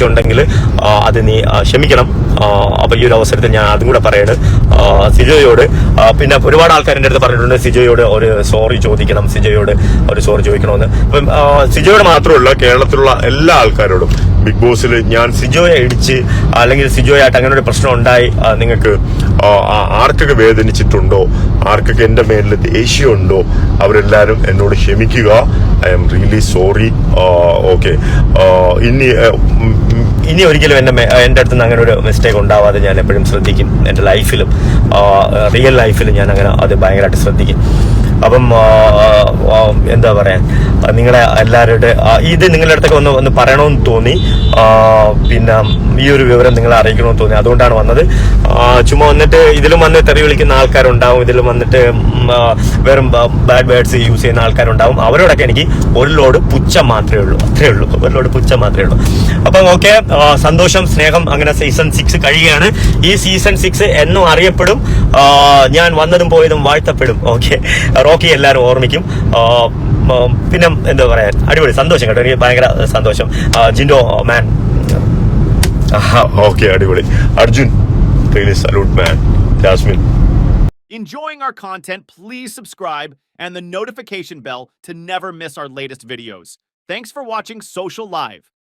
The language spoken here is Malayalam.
ഉണ്ടെങ്കിൽ അത് നീ ക്ഷമിക്കണം. അപ്പോൾ ഈ ഒരു അവസരത്തിൽ ഞാൻ അതും കൂടെ പറയാണ് സിജോയോട്. പിന്നെ ഒരുപാട് ആൾക്കാർ എൻ്റെ അടുത്ത് പറഞ്ഞിട്ടുണ്ട് സിജോയോട് ഒരു സോറി ചോദിക്കണം, സിജോയോട് ഒരു സോറി ചോദിക്കണമെന്ന്. അപ്പം സിജോയോട് മാത്രമല്ല, കേരളത്തിലുള്ള എല്ലാ ആൾക്കാരോടും ബിഗ് ബോസിൽ ഞാൻ സിജോയെ ഇടിച്ച് അല്ലെങ്കിൽ സിജോയായിട്ട് അങ്ങനെ ഒരു പ്രശ്നം ഉണ്ടായി നിങ്ങൾക്ക് ആർക്കൊക്കെ വേദനിച്ചിട്ടുണ്ടോ, ആർക്കൊക്കെ എൻ്റെ മേലിൽ ദേഷ്യമുണ്ടോ, അവരെല്ലാവരും എന്നോട് ക്ഷമിക്കുക. I am really sorry. Okay, ഇനി ഒരിക്കലും എൻ്റെ അടുത്ത് നിന്ന് അങ്ങനെ ഒരു മിസ്റ്റേക്ക് ഉണ്ടാവാതെ ഞാൻ എപ്പോഴും ശ്രദ്ധിക്കും. എൻ്റെ ലൈഫിലും റിയൽ ലൈഫിലും ഞാൻ അങ്ങനെ അത് ഭയങ്കരമായിട്ട് ശ്രദ്ധിക്കും. അപ്പം എന്താ പറയാൻ, നിങ്ങളെ എല്ലാവരുടെ ഇത് നിങ്ങളുടെ അടുത്തൊക്കെ ഒന്ന് പറയണമെന്ന് തോന്നി. പിന്നെ ഈ ഒരു വിവരം നിങ്ങളെ അറിയിക്കണമെന്ന് തോന്നി, അതുകൊണ്ടാണ് വന്നത്. ചുമ്മാ വന്നിട്ട് ഇതിലും വന്ന് തെറി വിളിക്കുന്ന ആൾക്കാരുണ്ടാവും, ഇതിലും വന്നിട്ട് വെറും ബാഡ് വേർഡ്സ് യൂസ് ചെയ്യുന്ന ആൾക്കാരുണ്ടാവും. അവരോടൊക്കെ എനിക്ക് ഒരു ലോഡ് പുച്ഛം മാത്രമേ ഉള്ളൂ, അത്രേ ഉള്ളൂ, ഒരു ലോഡ് പുച്ഛം മാത്രമേ ഉള്ളൂ. അപ്പം ഓക്കെ, സന്തോഷം, സ്നേഹം. അങ്ങനെ സീസൺ 6 കഴിയുകയാണ്. ഈ സീസൺ 6 എന്നും അറിയപ്പെടും, ഞാൻ വന്നതും പോയതും വാഴ്ത്തപ്പെടും. ഓക്കെ, റോക്കി എല്ലാവരും ഓർമ്മിക്കും. പിന്നെ എന്താ പറയാൻ, അടിപൊളി സന്തോഷം കേട്ടോ, എനിക്ക് ഭയങ്കര സന്തോഷം. ജിൻഡോ മാൻ, ഓക്കെ, അടിപൊളി. Arjun, really salute man. Jasmine. Enjoying our content, please subscribe and the notification bell to never miss our latest videos. Thanks for watching Social Live.